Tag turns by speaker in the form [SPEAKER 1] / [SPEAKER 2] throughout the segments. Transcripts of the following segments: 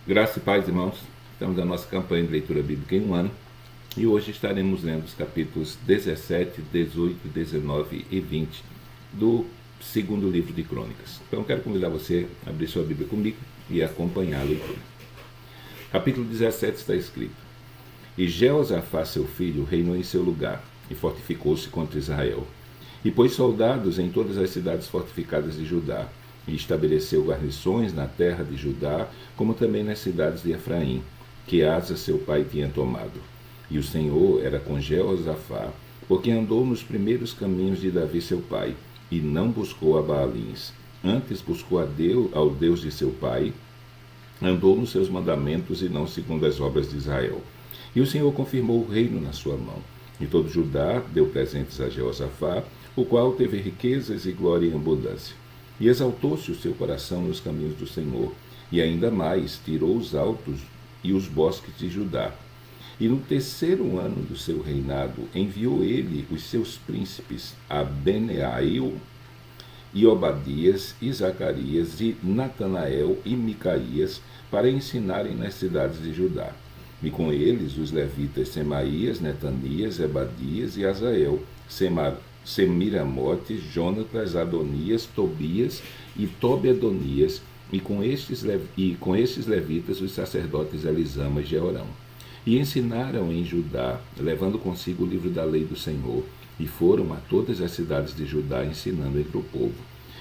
[SPEAKER 1] Graça e paz, irmãos. Estamos na nossa campanha de leitura bíblica em um ano e hoje estaremos lendo os capítulos 17, 18, 19 e 20 do segundo livro de Crônicas. Então, eu quero convidar você a abrir sua Bíblia comigo e acompanhar a leitura. Capítulo 17 está escrito: E Jeosafá, seu filho, reinou em seu lugar e fortificou-se contra Israel. E pôs soldados em todas as cidades fortificadas de Judá, e estabeleceu guarnições na terra de Judá, como também nas cidades de Efraim, que Asa seu pai tinha tomado. E o Senhor era com Jeosafá, porque andou nos primeiros caminhos de Davi seu pai, e não buscou a Baalins. Antes buscou ao Deus de seu pai, andou nos seus mandamentos e não segundo as obras de Israel. E o Senhor confirmou o reino na sua mão. E todo Judá deu presentes a Jeosafá, o qual teve riquezas e glória em abundância. E exaltou-se o seu coração nos caminhos do Senhor, e ainda mais tirou os altos e os bosques de Judá. E no terceiro ano do seu reinado enviou ele os seus príncipes Abenael, e Obadias, e Zacarias, e Natanael, e Micaías, para ensinarem nas cidades de Judá. E com eles os levitas Semaías, Netanias, Ebadias e Azael, Semiramote, Jonatas, Adonias, Tobias e Tobedonias, e com estes levitas os sacerdotes Elisama e Jeorão. E ensinaram em Judá, levando consigo o livro da lei do Senhor, e foram a todas as cidades de Judá ensinando entre o povo.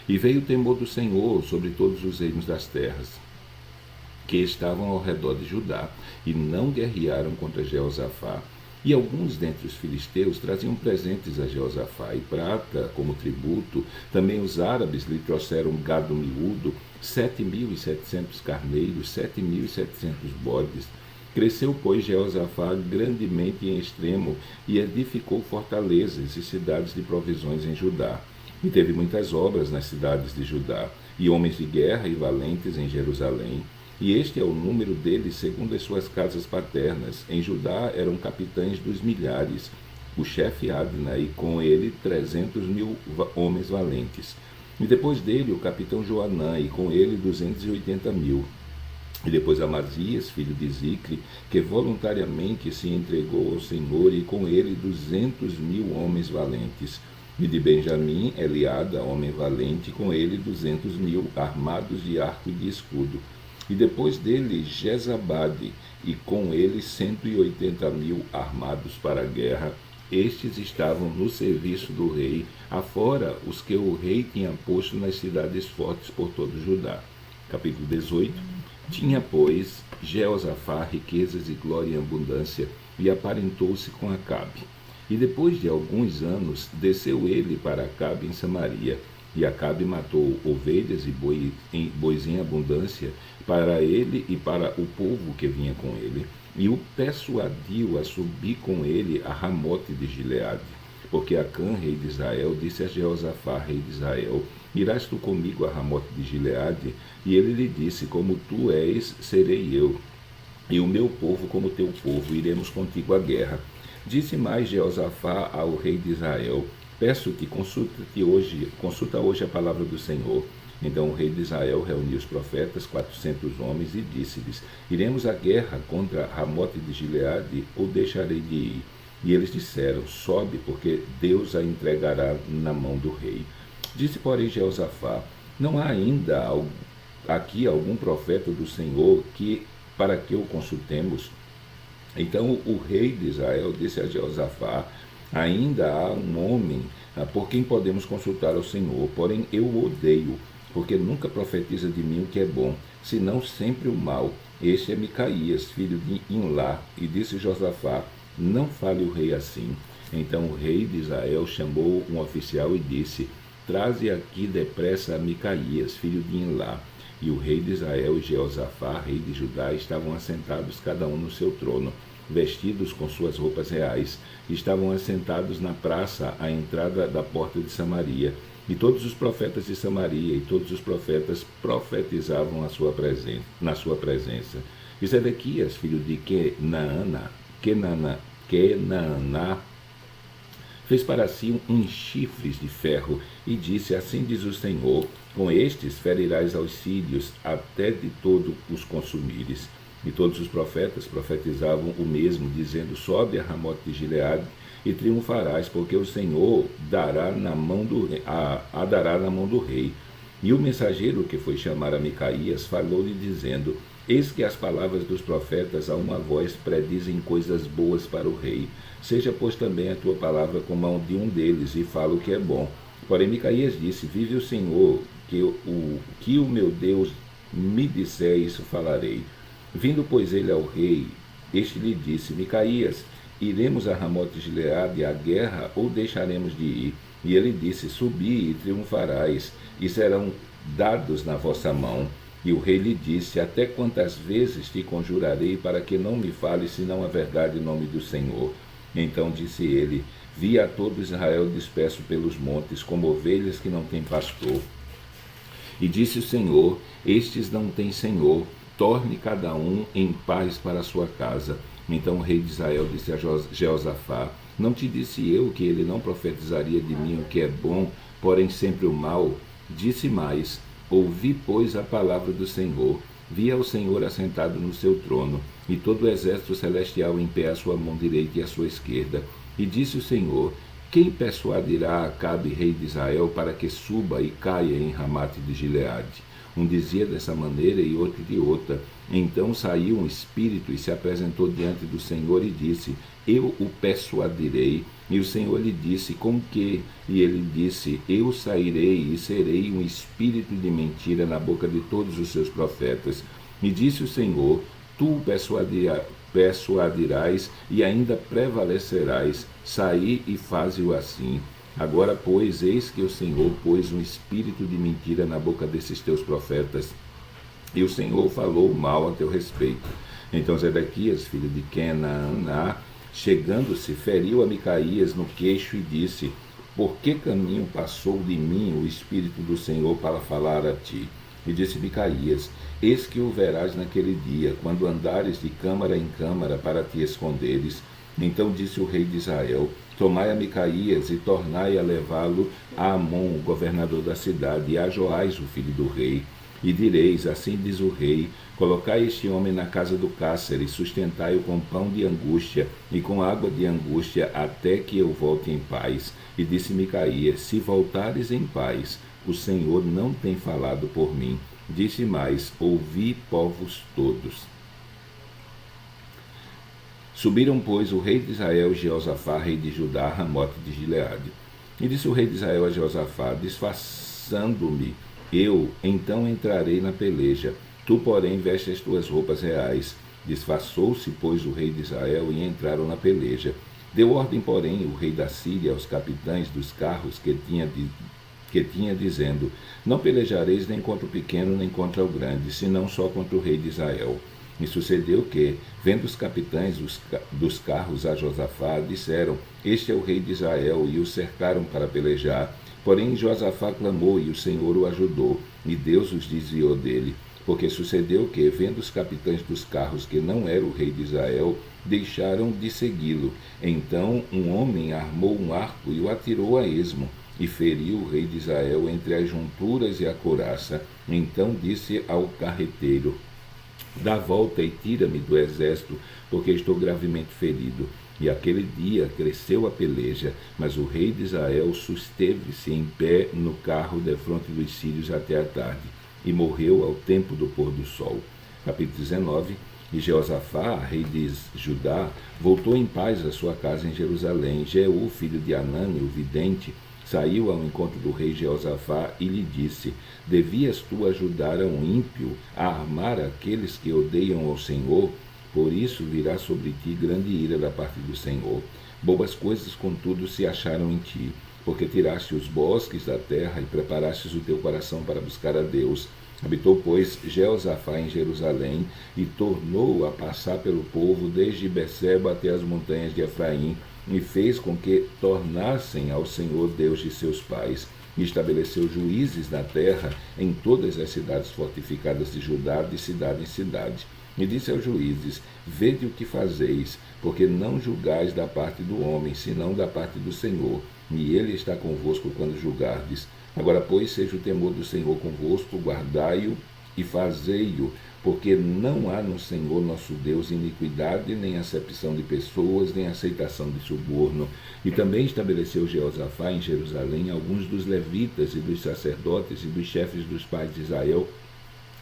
[SPEAKER 1] E veio o temor do Senhor sobre todos os reinos das terras, que estavam ao redor de Judá, e não guerrearam contra Jeosafá. E alguns dentre os filisteus traziam presentes a Jeosafá, e prata como tributo. Também os árabes lhe trouxeram gado miúdo, 7.700 carneiros, 7.700 bodes. Cresceu, pois, Jeosafá grandemente em extremo, e edificou fortalezas e cidades de provisões em Judá. E teve muitas obras nas cidades de Judá, e homens de guerra e valentes em Jerusalém. E este é o número deles segundo as suas casas paternas. Em Judá eram capitães dos milhares, o chefe Adna, e com ele 300.000 homens valentes. E depois dele o capitão Joanã, e com ele 280.000. E depois Amazias, filho de Zicre, que voluntariamente se entregou ao Senhor, e com ele 200.000 homens valentes. E de Benjamim, Eliada, homem valente, com ele 200.000 armados de arco e de escudo. E depois dele Jezabade, e com ele 180.000 armados para a guerra. Estes estavam no serviço do rei, afora os que o rei tinha posto nas cidades fortes por todo Judá. Capítulo 18. Tinha, pois, Jeosafá riquezas e glória em abundância, e aparentou-se com Acabe. E depois de alguns anos, desceu ele para Acabe em Samaria. E Acabe matou ovelhas e bois em abundância para ele e para o povo que vinha com ele, e o persuadiu a subir com ele a Ramote de Gileade. Porque Acã, rei de Israel, disse a Jeosafá, rei de Israel: Irás tu comigo a Ramote de Gileade? E ele lhe disse: Como tu és, serei eu, e o meu povo como teu povo, iremos contigo à guerra. Disse mais Jeosafá ao rei de Israel: Peço-te, consulta hoje a palavra do Senhor. Então o rei de Israel reuniu os profetas, 400 homens, e disse-lhes: Iremos à guerra contra Ramote de Gileade, ou deixarei de ir? E eles disseram: Sobe, porque Deus a entregará na mão do rei. Disse, porém, Jeosafá: Não há ainda aqui algum profeta do Senhor para que o consultemos? Então o rei de Israel disse a Jeosafá: Ainda há um homem por quem podemos consultar ao Senhor, porém eu o odeio, porque nunca profetiza de mim o que é bom, senão sempre o mal. Este é Micaías, filho de Imlá. E disse Josafá: Não fale o rei assim. Então o rei de Israel chamou um oficial e disse: Traze aqui depressa a Micaías, filho de Imlá. E o rei de Israel e Jeosafá, rei de Judá, estavam assentados cada um no seu trono, vestidos com suas roupas reais. Estavam assentados na praça à entrada da porta de Samaria. E todos os profetas de Samaria e todos os profetas profetizavam na sua presença. E Zedequias, filho de Kenaana, fez para si uns chifres de ferro, e disse: Assim diz o Senhor, com estes ferirás aos sírios, até de todo os consumires. E todos os profetas profetizavam o mesmo, dizendo: Sobe a Ramote de Gileade, e triunfarás, porque o Senhor dará na mão dará na mão do rei. E o mensageiro que foi chamar a Micaías falou-lhe, dizendo: Eis que as palavras dos profetas a uma voz predizem coisas boas para o rei. Seja, pois, também a tua palavra como a de um deles, e fala o que é bom. Porém Micaías disse: Vive o Senhor, que o meu Deus me disser, isso falarei. Vindo, pois, ele ao rei, este lhe disse: Micaías, iremos a Ramote de Gileade à guerra, ou deixaremos de ir? E ele disse: Subi e triunfarás, e serão dados na vossa mão. E o rei lhe disse: Até quantas vezes te conjurarei para que não me fales senão a verdade em nome do Senhor? Então disse ele: Vi a todo Israel disperso pelos montes, como ovelhas que não têm pastor. E disse o Senhor: Estes não têm senhor, torne cada um em paz para a sua casa. Então o rei de Israel disse a Jeosafá: Não te disse eu que ele não profetizaria de mim o que é bom, porém sempre o mal? Disse mais: Ouvi, pois, a palavra do Senhor. Vi ao Senhor assentado no seu trono, e todo o exército celestial em pé à sua mão direita e à sua esquerda. E disse o Senhor: Quem persuadirá Acabe, rei de Israel, para que suba e caia em Ramate de Gileade? Um dizia dessa maneira e outro de outra. Então saiu um espírito e se apresentou diante do Senhor e disse: Eu o persuadirei. E o Senhor lhe disse: Com que? E ele disse: Eu sairei e serei um espírito de mentira na boca de todos os seus profetas. E disse o Senhor: Tu o persuadirás e ainda prevalecerás. Saí e faze-o assim. Agora, pois, eis que o Senhor pôs um espírito de mentira na boca desses teus profetas, e o Senhor falou mal a teu respeito. Então Zedequias, filho de Kenaana, chegando-se, feriu a Micaías no queixo e disse: Por que caminho passou de mim o Espírito do Senhor para falar a ti? E disse Micaías: Eis que o verás naquele dia, quando andares de câmara em câmara para te esconderes. Então disse o rei de Israel: Tomai a Micaías e tornai a levá-lo a Amon, o governador da cidade, e a Joás, o filho do rei. E direis: Assim diz o rei: Colocai este homem na casa do cárcere, e sustentai-o com pão de angústia e com água de angústia, até que eu volte em paz. E disse Micaías: Se voltares em paz, o Senhor não tem falado por mim. Disse mais: Ouvi, povos todos. Subiram, pois, o rei de Israel e Jeosafá, rei de Judá, a Ramote de Gileade. E disse o rei de Israel a Jeosafá: Disfarçando-me eu, então entrarei na peleja. Tu, porém, veste as tuas roupas reais. Disfarçou-se, pois, o rei de Israel e entraram na peleja. Deu ordem, porém, o rei da Síria aos capitães dos carros que tinha, dizendo: Não pelejareis nem contra o pequeno nem contra o grande, senão só contra o rei de Israel. E sucedeu que, vendo os capitães dos carros a Josafá, disseram: Este é o rei de Israel, e o cercaram para pelejar. Porém Josafá clamou, e o Senhor o ajudou, e Deus os desviou dele. Porque sucedeu que, vendo os capitães dos carros que não era o rei de Israel, deixaram de segui-lo. Então um homem armou um arco e o atirou a esmo, e feriu o rei de Israel entre as junturas e a couraça. Então disse ao carreteiro: Dá volta e tira-me do exército, porque estou gravemente ferido. E aquele dia cresceu a peleja, mas o rei de Israel susteve-se em pé no carro defronte dos sírios até a tarde, e morreu ao tempo do pôr do sol. Capítulo 19. E Jeosafá, rei de Judá, voltou em paz à sua casa em Jerusalém. Jeú, filho de Anani, o vidente, saiu ao encontro do rei Jeosafá e lhe disse: Devias tu ajudar a um ímpio a armar aqueles que odeiam ao Senhor? Por isso virá sobre ti grande ira da parte do Senhor. Boas coisas, contudo, se acharam em ti, porque tiraste os bosques da terra e preparastes o teu coração para buscar a Deus. Habitou, pois, Jeosafá em Jerusalém e tornou a passar pelo povo desde Beceba até as montanhas de Efraim, e fez com que tornassem ao Senhor Deus de seus pais. e estabeleceu juízes na terra em todas as cidades fortificadas de Judá, de cidade em cidade. E disse aos juízes: vede o que fazeis, porque não julgais da parte do homem, senão da parte do Senhor, e ele está convosco quando julgardes. Agora, pois, seja o temor do Senhor convosco, guardai-o e fazei-o, porque não há no Senhor nosso Deus iniquidade, nem acepção de pessoas, nem aceitação de suborno. E também estabeleceu Jeosafá em Jerusalém alguns dos levitas e dos sacerdotes e dos chefes dos pais de Israel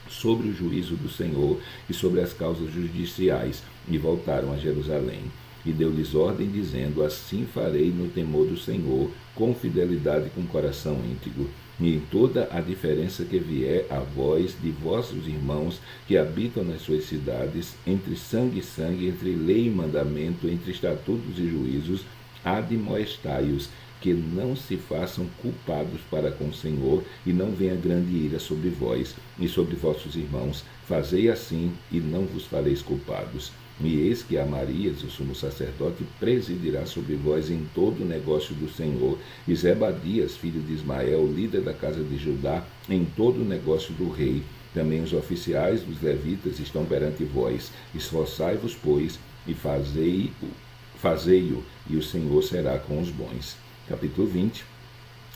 [SPEAKER 1] sobre o juízo do Senhor e sobre as causas judiciais, e voltaram a Jerusalém. E deu-lhes ordem, dizendo: assim farei no temor do Senhor, com fidelidade e com coração íntegro. E em toda a diferença que vier a vós de vossos irmãos que habitam nas suas cidades, entre sangue e sangue, entre lei e mandamento, entre estatutos e juízos, admoestai-os, que não se façam culpados para com o Senhor, e não venha grande ira sobre vós e sobre vossos irmãos. Fazei assim, e não vos fareis culpados. E eis que Amarias, o sumo sacerdote, presidirá sobre vós em todo o negócio do Senhor, e Zebadias, filho de Ismael, líder da casa de Judá, em todo o negócio do rei. Também os oficiais dos levitas estão perante vós. Esforçai-vos, pois, e fazei-o, e o Senhor será com os bons. Capítulo 20.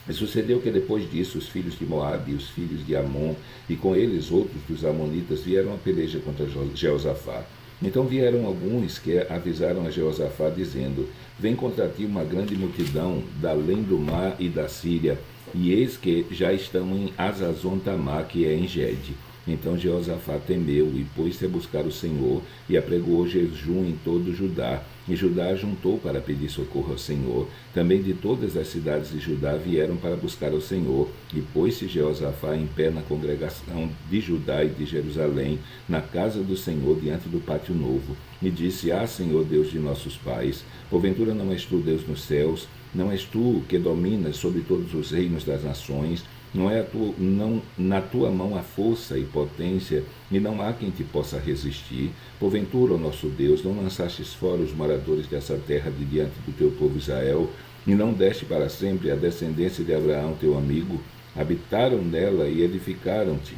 [SPEAKER 1] E sucedeu que depois disso os filhos de Moabe e os filhos de Amon, e com eles outros dos amonitas, vieram a peleja contra Jeosafá. Então vieram alguns que avisaram a Jeosafá, dizendo: vem contra ti uma grande multidão da além do mar e da Síria, e eis que já estão em Azazon-Tamar, que é em Gede. Então Jeosafá temeu e pôs-se a buscar o Senhor, e apregoou jejum em todo Judá. E Judá juntou para pedir socorro ao Senhor. Também de todas as cidades de Judá vieram para buscar ao Senhor. E pôs-se Jeosafá em pé na congregação de Judá e de Jerusalém, na casa do Senhor, diante do pátio novo. E disse: ah, Senhor Deus de nossos pais, porventura não és tu Deus nos céus? Não és tu que dominas sobre todos os reinos das nações? Não na tua mão há força e potência, e não há quem te possa resistir. Porventura, ó nosso Deus, não lançastes fora os moradores dessa terra de diante do teu povo Israel, e não deste para sempre a descendência de Abraão, teu amigo? Habitaram nela e edificaram-te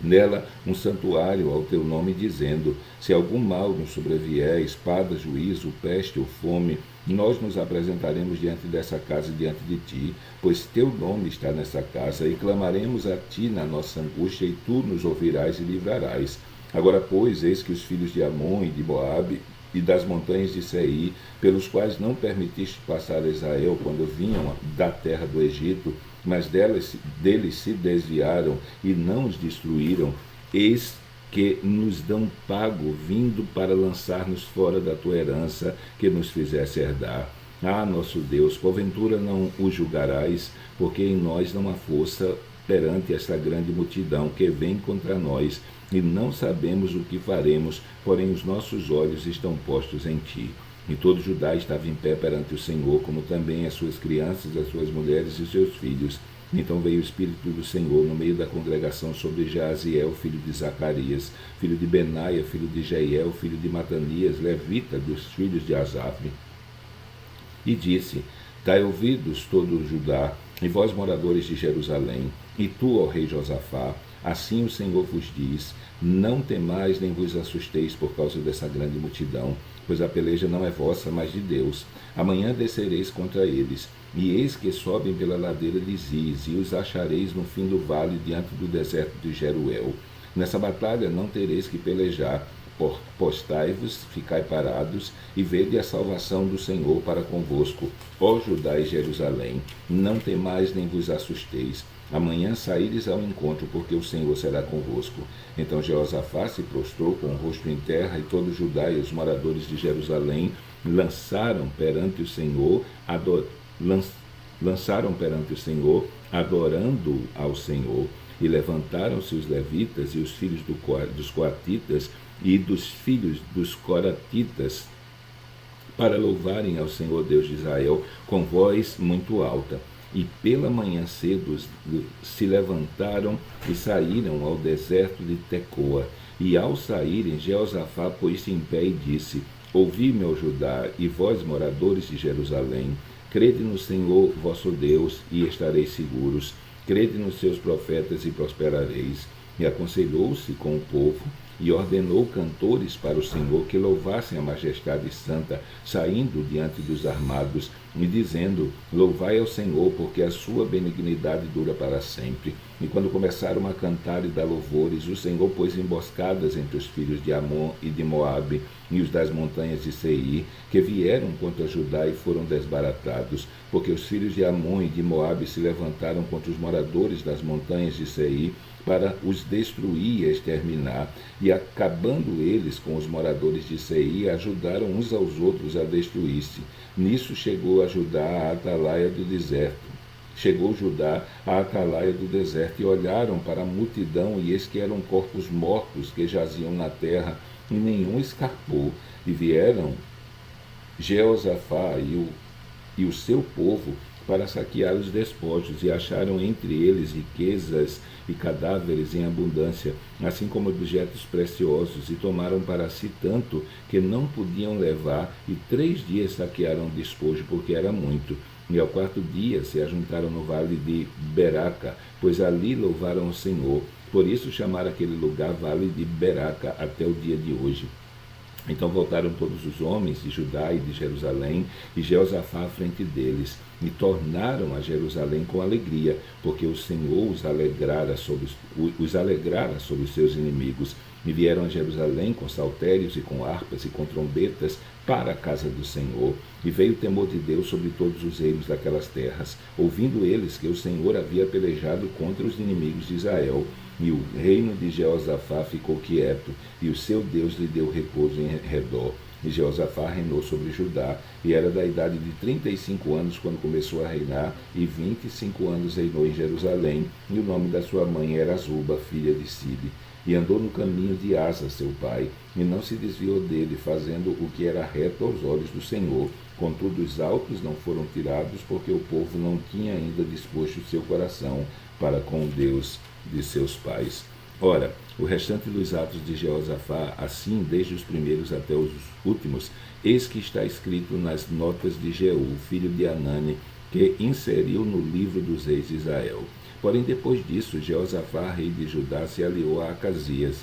[SPEAKER 1] nela um santuário ao teu nome, dizendo: se algum mal nos sobrevier, espada, juízo, peste ou fome, nós nos apresentaremos diante dessa casa e diante de ti, pois teu nome está nessa casa, e clamaremos a ti na nossa angústia, e tu nos ouvirás e livrarás. Agora, pois, eis que os filhos de Amon e de Moabe e das montanhas de Seir, pelos quais não permitiste passar a Israel quando vinham da terra do Egito, mas deles se desviaram e não os destruíram, eis que nos dão pago, vindo para lançar-nos fora da tua herança, que nos fizesse herdar. Ah, nosso Deus, porventura não o julgarás, porque em nós não há força perante esta grande multidão que vem contra nós, e não sabemos o que faremos, porém os nossos olhos estão postos em ti. E todo Judá estava em pé perante o Senhor, como também as suas crianças, as suas mulheres e os seus filhos. Então veio o Espírito do Senhor no meio da congregação sobre Jaaziel, filho de Zacarias, filho de Benaia, filho de Jeiel, filho de Matanias, levita dos filhos de Asaf. E disse: dai ouvidos todo Judá, e vós moradores de Jerusalém, e tu, ó rei Josafá, assim o Senhor vos diz: não temais nem vos assusteis por causa dessa grande multidão, pois a peleja não é vossa, mas de Deus. Amanhã descereis contra eles, e eis que sobem pela ladeira de Ziz, e os achareis no fim do vale, diante do deserto de Jeruel. Nessa batalha não tereis que pelejar, postai-vos, ficai parados, e vede a salvação do Senhor para convosco, ó Judá e Jerusalém. Não temais nem vos assusteis. Amanhã saíres ao encontro, porque o Senhor será convosco. Então Jeosafá se prostrou com o rosto em terra, e todo Judá e os moradores de Jerusalém lançaram perante o Senhor, adorando ao Senhor. E levantaram-se os levitas e os filhos dos coatitas e dos filhos dos coratitas para louvarem ao Senhor Deus de Israel com voz muito alta. E pela manhã cedo se levantaram e saíram ao deserto de Tecoa. E ao saírem, Jeosafá pôs-se em pé e disse: ouvi-me, ó Judá, e vós, moradores de Jerusalém, Crede no Senhor vosso Deus e estareis seguros. Crede nos seus profetas e prosperareis. E aconselhou-se com o povo e ordenou cantores para o Senhor que louvassem a majestade santa, saindo diante dos armados e dizendo: louvai ao Senhor, porque a sua benignidade dura para sempre. E quando começaram a cantar e dar louvores, o Senhor pôs emboscadas entre os filhos de Amon e de Moabe e os das montanhas de Seir, que vieram contra Judá e foram desbaratados, porque os filhos de Amon e de Moabe se levantaram contra os moradores das montanhas de Seir para os destruir e exterminar, e acabando eles com os moradores de Seir, ajudaram uns aos outros a destruir-se. Nisso chegou Judá à atalaia do deserto, e olharam para a multidão, e eis que eram corpos mortos que jaziam na terra, e nenhum escapou. E vieram Jeosafá e o seu povo para saquear os despojos, e acharam entre eles riquezas e cadáveres em abundância, assim como objetos preciosos, e tomaram para si tanto que não podiam levar, e 3 dias saquearam o despojo, porque era muito. E ao 4º dia se ajuntaram no vale de Beraca, pois ali louvaram o Senhor. Por isso chamaram aquele lugar Vale de Beraca até o dia de hoje. Então voltaram todos os homens de Judá e de Jerusalém, e Jeosafá à frente deles, e tornaram a Jerusalém com alegria, porque o Senhor os alegrara sobre os seus inimigos. E vieram a Jerusalém com saltérios e com harpas e com trombetas para a casa do Senhor. E veio o temor de Deus sobre todos os reinos daquelas terras, ouvindo eles que o Senhor havia pelejado contra os inimigos de Israel. E o reino de Jeosafá ficou quieto, e o seu Deus lhe deu repouso em redor. E Jeosafá reinou sobre Judá, e era da idade de 35 anos quando começou a reinar, e 25 anos reinou em Jerusalém, e o nome da sua mãe era Azuba, filha de Sibe. E andou no caminho de Asa, seu pai, e não se desviou dele, fazendo o que era reto aos olhos do Senhor. Contudo, os altos não foram tirados, porque o povo não tinha ainda disposto seu coração para com o Deus de seus pais. Ora, o restante dos atos de Jeosafá, assim desde os primeiros até os últimos, eis que está escrito nas notas de Jeú, filho de Anani, que inseriu no livro dos reis de Israel. Porém, depois disso, Jeosafá, rei de Judá, se aliou a Acasias,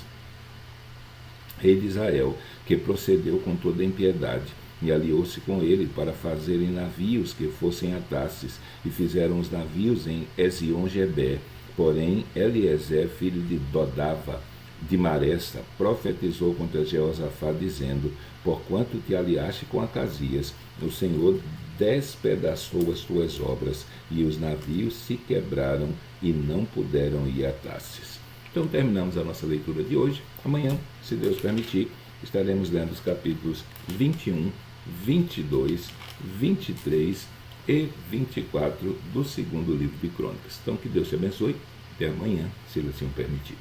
[SPEAKER 1] rei de Israel, que procedeu com toda impiedade, e aliou-se com ele para fazerem navios que fossem a Tarsis, e fizeram os navios em Ezion-Geber. Porém, Eliezer, filho de Dodava, de Maressa, profetizou contra Jeosafá, dizendo: porquanto te aliaste com Acasias, o Senhor despedaçou as tuas obras, e os navios se quebraram e não puderam ir a Tarsis. Então terminamos a nossa leitura de hoje. Amanhã, se Deus permitir, estaremos lendo os capítulos 21, 22, 23 e 24 do 2º livro de Crônicas. Então que Deus te abençoe. Até amanhã, se Ele assim o permitir.